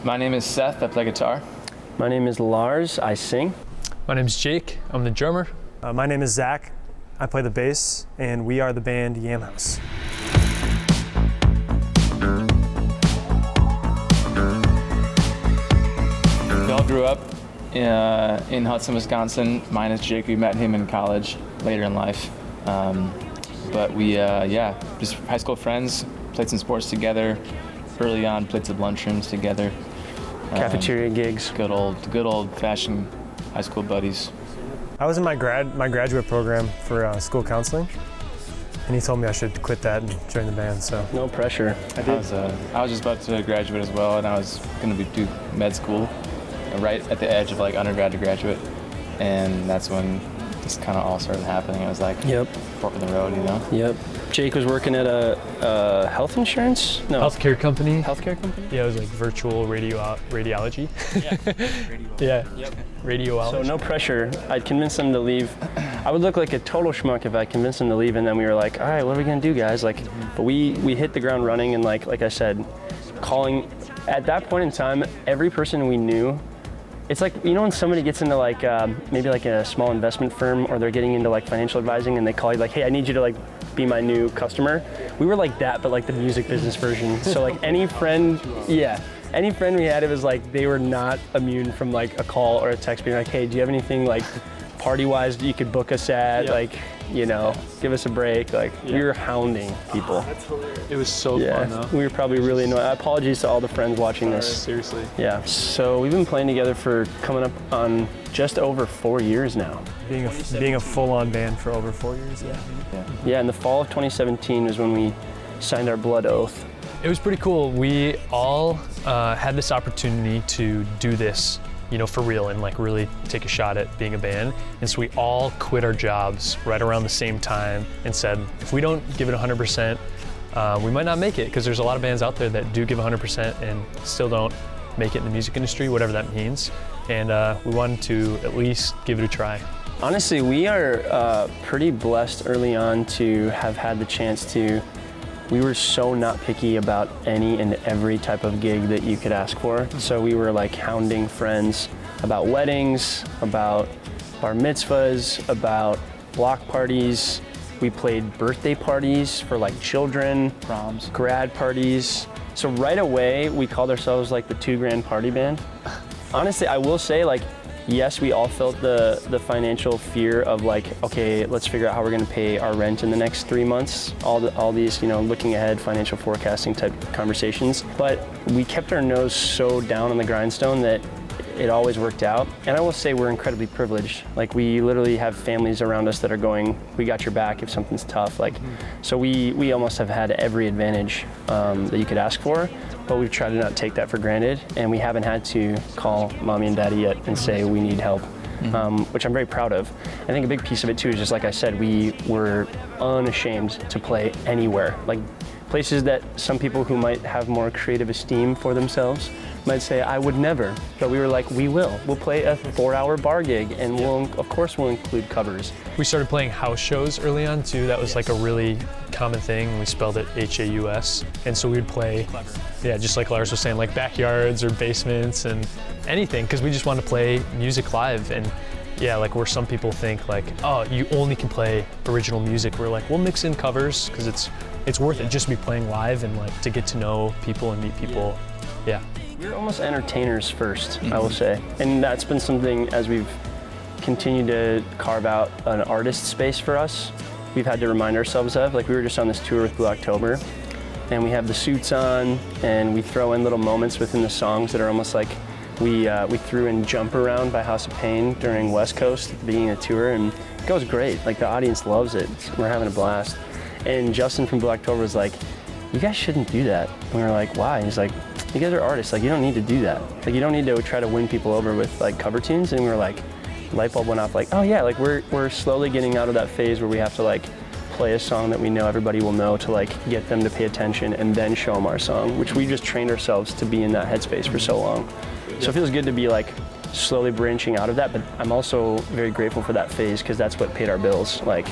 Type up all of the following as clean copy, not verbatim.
My name is Seth, I play guitar. My name is Lars, I sing. My name's Jake, I'm the drummer. My name is Zach, I play the bass, and we are the band Yam Haus. We all grew up in Hudson, Wisconsin. Mine is Jake. We met him in college later in life. But we, just high school friends, played some sports together. Early on, played some lunchrooms together. Cafeteria gigs. Good old-fashioned high school buddies. I was in my graduate program for school counseling, and he told me I should quit that and join the band. So no pressure. I was just about to graduate as well, and I was going to do med school, right at the edge of like undergrad to graduate, and that's when this kind of all started happening. I was like, yep, fork in the road, you know. Yep. Jake was working at a health insurance? No. Healthcare company. Healthcare company? Yeah, it was like virtual radiology. Yeah. Yep. Radiology. So no pressure. I'd convince them to leave. I would look like a total schmuck if I convinced them to leave, and then we were like, all right, what are we gonna do, guys? Like, but we hit the ground running, and like I said, calling at that point in time, every person we knew. It's like, you know, when somebody gets into like maybe like a small investment firm, or they're getting into like financial advising, and they call you like, hey, I need you to like be my new customer. We were like that, but like the music business version. So like any friend we had, it was like they were not immune from like a call or a text being like, hey, do you have anything like party-wise that you could book us at? Yep. Like, you know, give us a break. Like, we were hounding people. That's hilarious. It was so fun though. We were probably really annoying. Apologies to all the friends watching this. Seriously. Yeah. So we've been playing together for coming up on just over 4 years now. Being a full-on band for over 4 years. Yeah, in the fall of 2017 was when we signed our blood oath. It was pretty cool. We all had this opportunity to do this, you know, for real, and like really take a shot at being a band. And so we all quit our jobs right around the same time and said, if we don't give it 100%, we might not make it, because there's a lot of bands out there that do give 100% and still don't make it in the music industry, whatever that means. And we wanted to at least give it a try. Honestly, we are pretty blessed early on to have had the chance to. We were so not picky about any and every type of gig that you could ask for. So we were like hounding friends about weddings, about bar mitzvahs, about block parties. We played birthday parties for like children, Proms, grad parties. So right away, we called ourselves like the 2 grand party band. Honestly, I will say, like, yes, we all felt the financial fear of like, okay, let's figure out how we're gonna pay our rent in the next 3 months. All these, you know, looking ahead, financial forecasting type conversations. But we kept our nose so down on the grindstone that it always worked out. And I will say we're incredibly privileged. Like, we literally have families around us that are going, we got your back if something's tough. Like, so we almost have had every advantage that you could ask for. But we've tried to not take that for granted, and we haven't had to call mommy and daddy yet and say we need help, which I'm very proud of. I think a big piece of it too is just like I said, we were unashamed to play anywhere. Like places that some people who might have more creative esteem for themselves might say, I would never, but we were like, we will. We'll play a 4-hour bar gig, and of course we'll include covers. We started playing house shows early on too. That was like a really common thing. We spelled it H-A-U-S. And so we would play, just like Lars was saying, like backyards or basements and anything, because we just wanted to play music live. And yeah, like where some people think like, oh, you only can play original music. We're like, we'll mix in covers, because it's worth it just to be playing live and like to get to know people and meet people. Yeah. We're almost entertainers first, I will say. And that's been something, as we've continued to carve out an artist space for us, we've had to remind ourselves of. Like, we were just on this tour with Blue October, and we have the suits on, and we throw in little moments within the songs that are almost like we threw in Jump Around by House of Pain during West Coast at the beginning of the tour, and it goes great. Like, the audience loves it. We're having a blast. And Justin from Blue October was like, you guys shouldn't do that. And we were like, why? And he's like, you guys are artists, like you don't need to do that. Like you don't need to try to win people over with like cover tunes. And we were like, light bulb went off like, oh yeah, like we're slowly getting out of that phase where we have to like play a song that we know everybody will know to like get them to pay attention and then show them our song, which we just trained ourselves to be in that headspace for so long. So it feels good to be like slowly branching out of that, but I'm also very grateful for that phase because that's what paid our bills. Like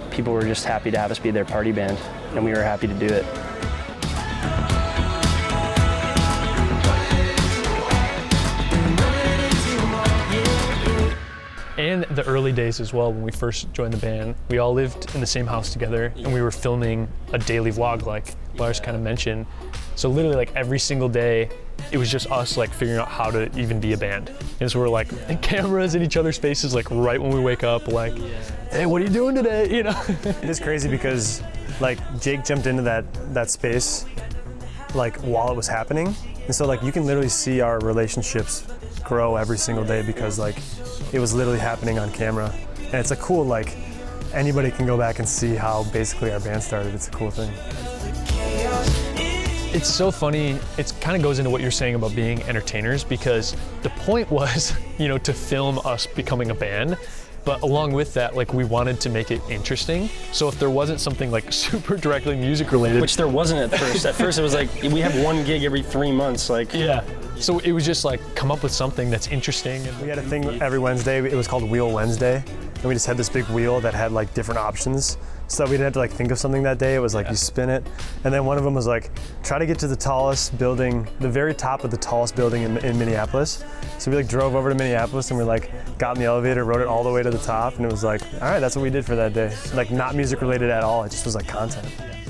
people were just happy to have us be their party band and we were happy to do it. And the early days as well, when we first joined the band, we all lived in the same house together, and we were filming a daily vlog, like Lars kind of mentioned. So literally, like every single day, it was just us like figuring out how to even be a band. And so we're like in cameras in each other's faces, like right when we wake up, like, hey, what are you doing today? You know? It is crazy because like Jake jumped into that space like while it was happening. And so like you can literally see our relationships grow every single day because like it was literally happening on camera. And it's a cool, like anybody can go back and see how basically our band started. It's a cool thing. It's so funny. It kind of goes into what you're saying about being entertainers, because the point was, you know, to film us becoming a band. But along with that, like we wanted to make it interesting. So if there wasn't something like super directly music related, Which there wasn't at first. At first it was like, we have one gig every 3 months, like. yeah. So it was just like, come up with something that's interesting. And We had a thing every Wednesday, it was called Wheel Wednesday. And we just had this big wheel that had like different options. So we didn't have to like think of something that day. It was like you spin it. And then one of them was like, try to get to the tallest building, the very top of the tallest building in Minneapolis. So we like drove over to Minneapolis and we like got in the elevator, rode it all the way to the top. And it was like, all right, that's what we did for that day. Like not music related at all. It just was like content.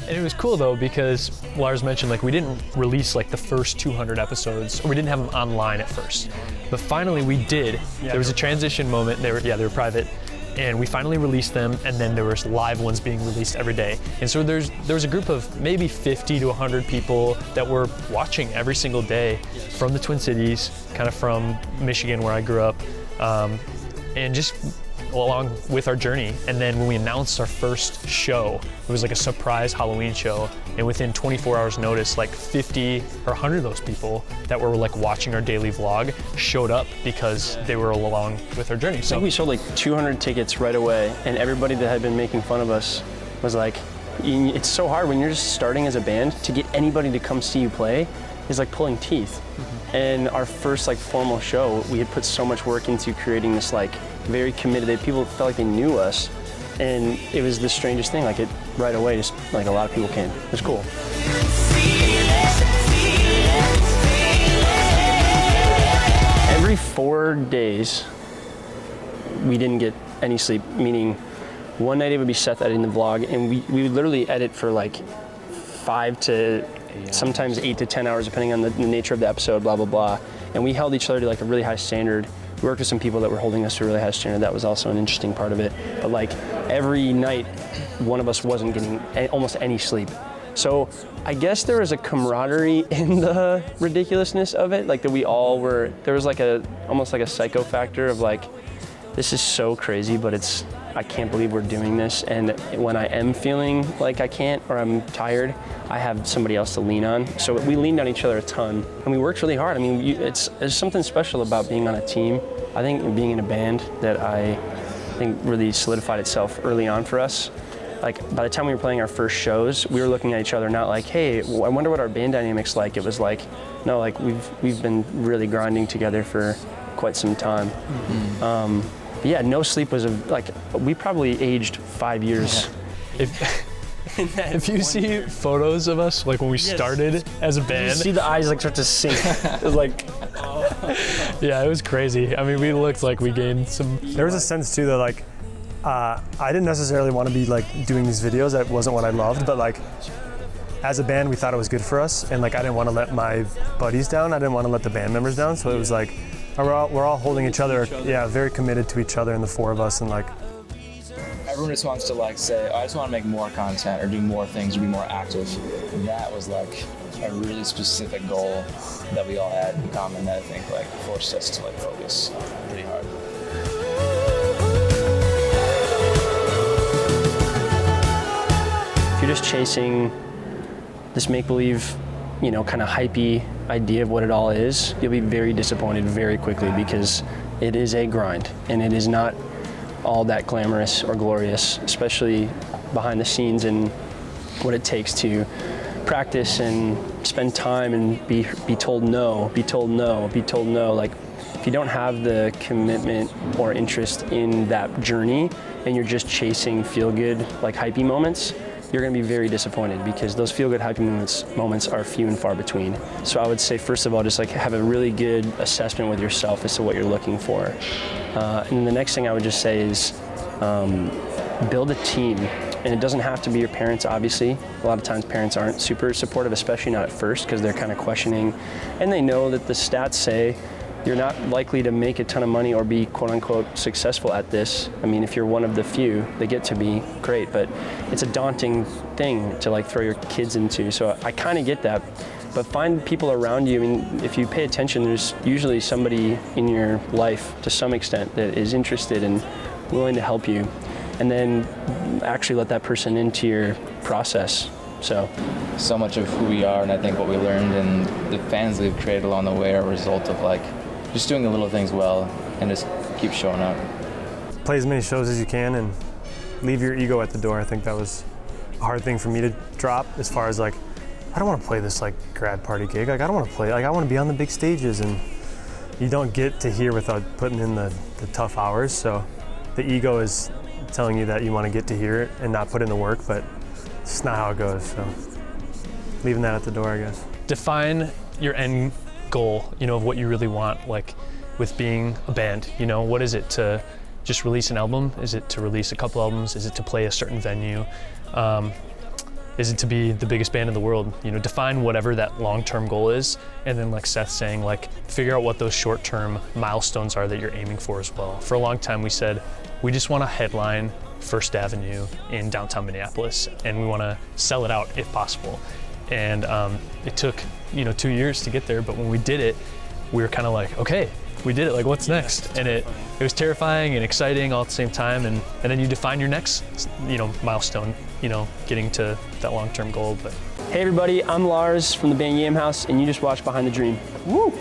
And it was cool though, because Lars mentioned like we didn't release like the first 200 episodes, or we didn't have them online at first. But finally we did. There was a transition moment. They were private. And we finally released them, and then there was live ones being released every day. And so there was a group of maybe 50 to 100 people that were watching every single day from the Twin Cities, kind of from Michigan where I grew up, and just along with our journey. And then when we announced our first show, it was like a surprise Halloween show, and within 24 hours notice, like 50 or 100 of those people that were like watching our daily vlog showed up because they were along with our journey. I So think we sold like 200 tickets right away, and everybody that had been making fun of us was like, it's so hard when you're just starting as a band to get anybody to come see you play is like pulling teeth. And our first like formal show, we had put so much work into creating this like very committed, people felt like they knew us. And it was the strangest thing, like it right away, just like a lot of people came. It was cool. Every 4 days, we didn't get any sleep, meaning one night it would be Seth editing the vlog, and we would literally edit for like 5 to sometimes 8 to 10 hours, depending on the nature of the episode, blah, blah, blah. And we held each other to like a really high standard. We worked with some people that were holding us to a really high standard. That was also an interesting part of it. But like every night, one of us wasn't getting almost any sleep. So I guess there was a camaraderie in the ridiculousness of it, like that we all were, there was like almost like a psycho factor of like, this is so crazy, but I can't believe we're doing this. And when I am feeling like I can't or I'm tired, I have somebody else to lean on. So we leaned on each other a ton, and we worked really hard. I mean, there's something special about being on a team. I think being in a band that I think really solidified itself early on for us. Like by the time we were playing our first shows, we were looking at each other not like, hey, I wonder what our band dynamic's like. It was like, no, like we've been really grinding together for quite some time. Mm-hmm. Yeah, no sleep was we probably aged 5 years. Yeah. If you see photos of us, like when we started as a band, you see the eyes like start to sink. It was like, yeah, it was crazy. I mean, we looked like we gained some. There was a sense too that like, I didn't necessarily want to be like doing these videos. That wasn't what I loved, but like, as a band, we thought it was good for us, and like I didn't want to let my buddies down. I didn't want to let the band members down. So it was like, we're all holding each other. Yeah, very committed to each other, and the four of us, and like. Everyone just wants to like say, oh, I just want to make more content or do more things or be more active. And that was like a really specific goal that we all had in common that I think like forced us to like focus pretty hard. If you're just chasing this make-believe, kind of hypey idea of what it all is, you'll be very disappointed very quickly because it is a grind and it is not all that glamorous or glorious, especially behind the scenes and what it takes to practice and spend time and be told no. Like, if you don't have the commitment or interest in that journey and you're just chasing feel-good, like hypey moments, you're gonna be very disappointed because those feel-good hypey moments are few and far between. So I would say, first of all, just like have a really good assessment with yourself as to what you're looking for. And the next thing I would just say is build a team. And it doesn't have to be your parents, obviously. A lot of times parents aren't super supportive, especially not at first, because they're kind of questioning. And they know that the stats say you're not likely to make a ton of money or be quote unquote successful at this. I mean, if you're one of the few that get to be, great, but it's a daunting thing to like throw your kids into. So I kind of get that, but find people around you. I mean, if you pay attention, there's usually somebody in your life to some extent that is interested and willing to help you. And then actually let that person into your process. So much of who we are, and I think what we learned and the fans we've created along the way are a result of like just doing the little things well and just keep showing up. Play as many shows as you can and leave your ego at the door. I think that was a hard thing for me to drop, as far as like, I don't want to play this like grad party gig. Like I don't want to play, like I want to be on the big stages, and you don't get to hear without putting in the tough hours. So the ego is telling you that you want to get to hear it and not put in the work, but it's not how it goes. So leaving that at the door, I guess. Define your end goal, of what you really want, like with being a band, what is it to just release an album? Is it to release a couple albums? Is it to play a certain venue? Is it to be the biggest band in the world? Define whatever that long-term goal is, and then like Seth's saying, like figure out what those short-term milestones are that you're aiming for as well. For a long time we said, we just want to headline First Avenue in downtown Minneapolis, and we want to sell it out if possible. And it took 2 years to get there, but when we did it, we were kind of like, okay, we did it, like what's next? And it was terrifying and exciting all at the same time, and then you define your next milestone, getting to that long-term goal. But hey everybody, I'm Lars from the band Yam Haus, and you just watched Behind the Dream. Woo!